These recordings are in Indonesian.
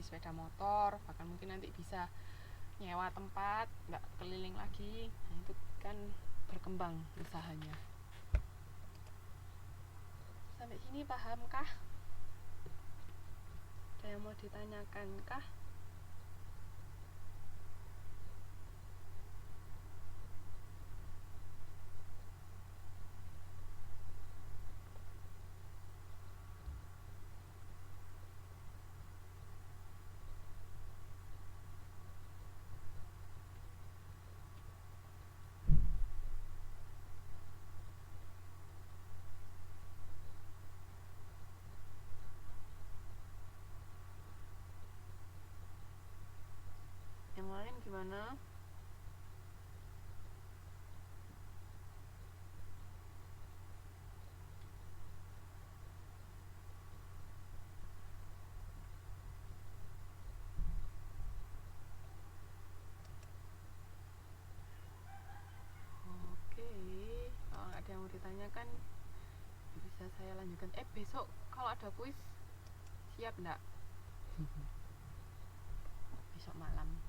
ganti sepeda motor, bahkan mungkin nanti bisa nyewa tempat, nggak keliling lagi. Nah, itu kan berkembang usahanya. Sampai sini paham kah? Ada yang mau ditanyakan kah? Yang lain gimana? Oke, kalau nggak ada yang mau ditanyakan bisa saya lanjutkan. Besok kalau ada kuis siap nggak? Besok malam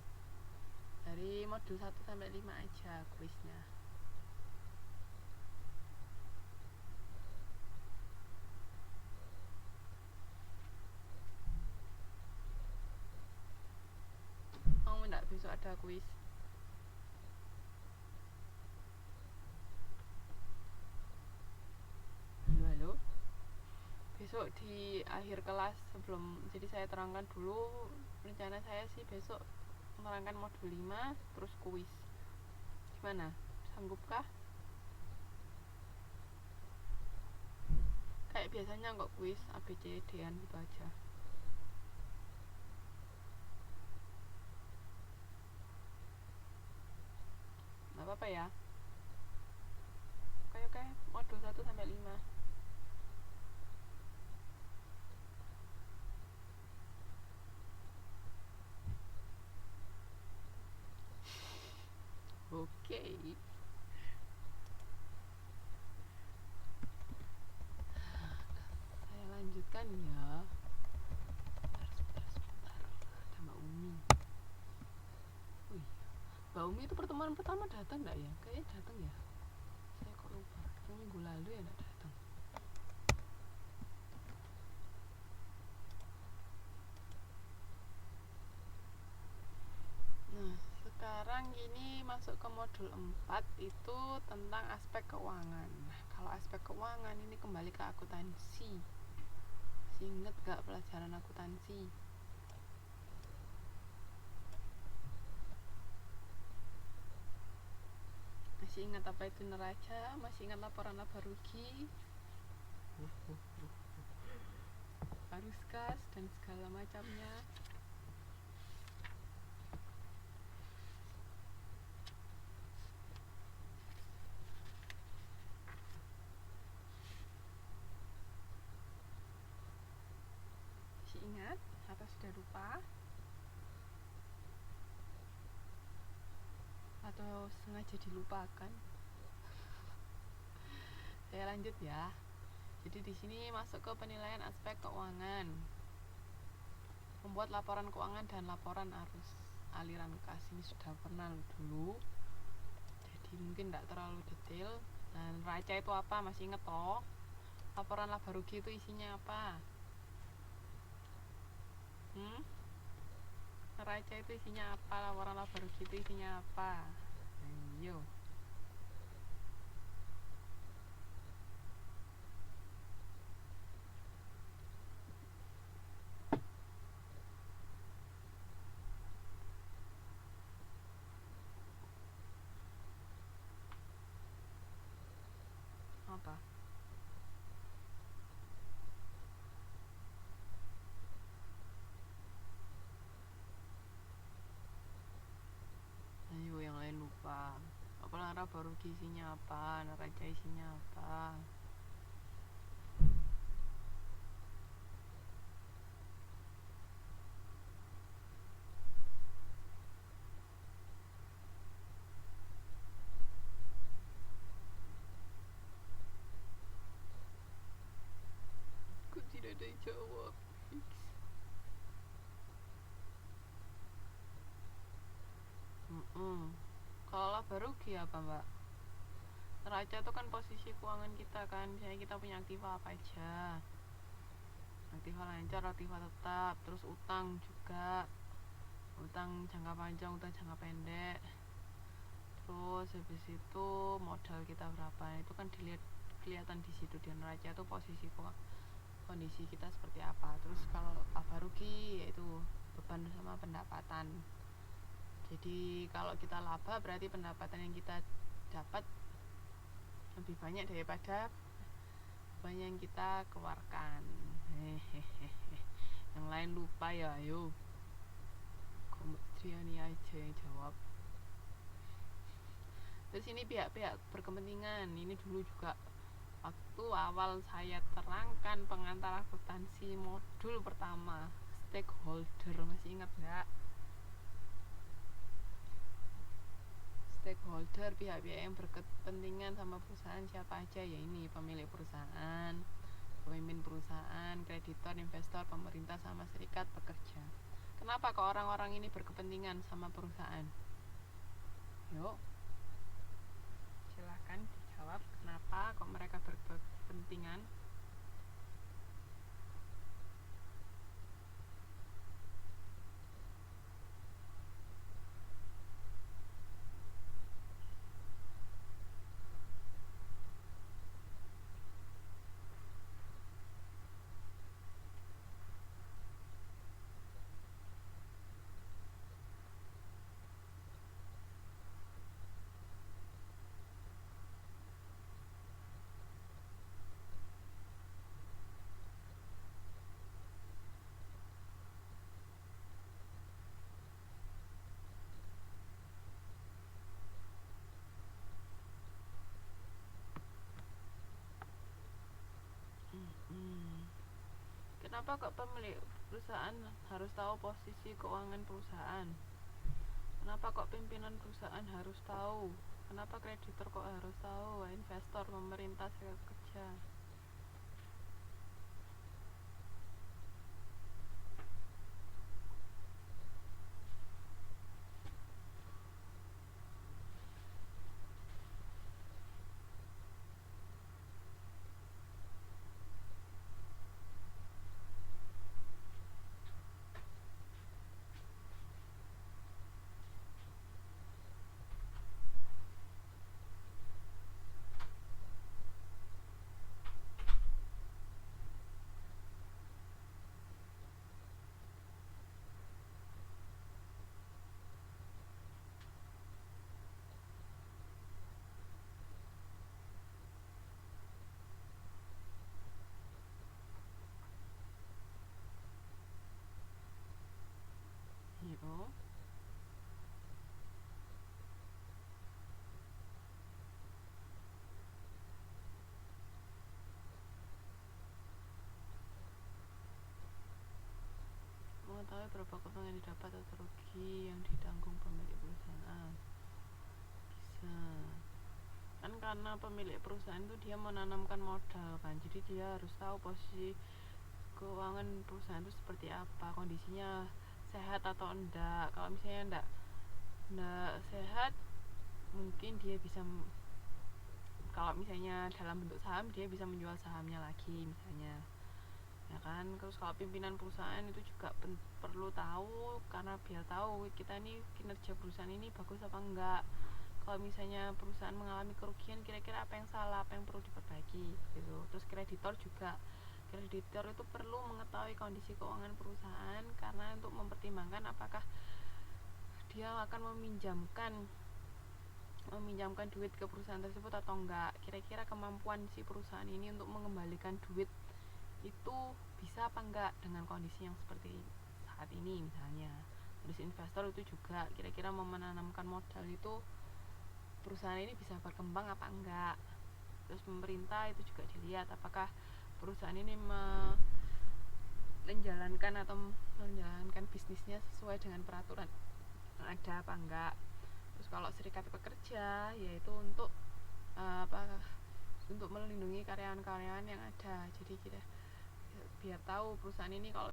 dari modul 1 sampai 5 aja kuisnya. Mau nggak besok ada kuis? Halo? Besok di akhir kelas sebelum, jadi saya terangkan dulu rencana saya sih besok menerangkan modul 5 terus kuis. Gimana? Sanggupkah? Kayak biasanya kok kuis ABCD-an gitu aja. Nggak apa-apa ya? Oke, modul 1 sampai 5. Oke. Saya lanjutkan ya. Sebentar. Ada Mbak Umi. Wih, Mbak Umi itu pertemuan pertama datang nggak ya? Kayaknya datang ya. Saya kok lupa. Minggu lalu ya nggak datang. Nah, sekarang ini masuk ke modul 4 itu tentang aspek keuangan. Nah, kalau aspek keuangan ini kembali ke akuntansi. Masih inget gak pelajaran akuntansi? Masih ingat apa itu neraca? Masih ingat laporan laba rugi? Arus kas dan segala macamnya. Masih ingat atau sudah lupa? Atau sengaja dilupakan? Saya lanjut ya. Jadi di sini masuk ke penilaian aspek keuangan. Membuat laporan keuangan dan laporan arus aliran kas ini sudah pernah dulu. Jadi mungkin tidak terlalu detail. Dan neraca itu apa? Masih inget toh? Laporan laba rugi itu isinya apa? Neraca itu isinya apa? Laporan laba rugi itu isinya apa? Ayo. Apa? Ayo, yang lain lupa. Laporan laba rugi isinya apa? Neraca isinya apa? Kok tidak ada yang jawab? laba rugi apa mbak? Neraca itu kan posisi keuangan kita kan, misalnya kita punya aktiva apa aja, aktiva lancar, aktiva tetap, terus utang juga, utang jangka panjang, utang jangka pendek, terus habis itu modal kita berapa, itu kan dilihat kelihatan di situ di neraca itu posisi kondisi kita seperti apa. Terus kalau laba rugi yaitu beban sama pendapatan. Jadi kalau kita laba berarti pendapatan yang kita dapat lebih banyak daripada beban yang kita keluarkan. Yang lain lupa ya, ayo Triani aja yang jawab. Terus ini pihak-pihak berkepentingan, ini dulu juga waktu awal saya terangkan pengantar akuntansi modul pertama, stakeholder, masih ingat nggak? Stakeholder, pihak-pihak yang berkepentingan sama perusahaan siapa aja ya, ini pemilik perusahaan, pemimpin perusahaan, kreditor, investor, pemerintah, sama serikat pekerja. Kenapa kok orang-orang ini berkepentingan sama perusahaan? Yuk, silahkan dijawab, kenapa kok mereka berkepentingan? Kenapa kok pemilik perusahaan harus tahu posisi keuangan perusahaan? Kenapa kok pimpinan perusahaan harus tahu? Kenapa kreditor kok harus tahu? Investor, pemerintah, serikat pekerja. Yo. Mengetahui berapa keuntungan yang didapat atau rugi yang ditanggung pemilik perusahaan. Bisa. Kan karena pemilik perusahaan itu dia menanamkan modal kan, jadi dia harus tahu posisi keuangan perusahaan itu seperti apa, kondisinya sehat atau enggak. Kalau misalnya enggak sehat, mungkin dia bisa, kalau misalnya dalam bentuk saham, dia bisa menjual sahamnya lagi misalnya, ya kan. Terus kalau pimpinan perusahaan itu juga perlu tahu, karena biar tahu kita ini kinerja perusahaan ini bagus apa enggak. Kalau misalnya perusahaan mengalami kerugian, kira-kira apa yang salah, apa yang perlu diperbaiki gitu. Terus kreditor juga, kreditor itu perlu mengetahui kondisi keuangan perusahaan karena untuk mempertimbangkan apakah dia akan meminjamkan duit ke perusahaan tersebut atau enggak. Kira-kira kemampuan si perusahaan ini untuk mengembalikan duit itu bisa apa enggak dengan kondisi yang seperti saat ini misalnya. Terus investor itu juga, kira-kira mau menanamkan modal itu perusahaan ini bisa berkembang apa enggak. Terus pemerintah itu juga dilihat apakah perusahaan ini menjalankan bisnisnya sesuai dengan peraturan yang ada apa enggak. Terus kalau serikat pekerja, yaitu untuk untuk melindungi karyawan-karyawan yang ada. Jadi kita biar tahu perusahaan ini kalau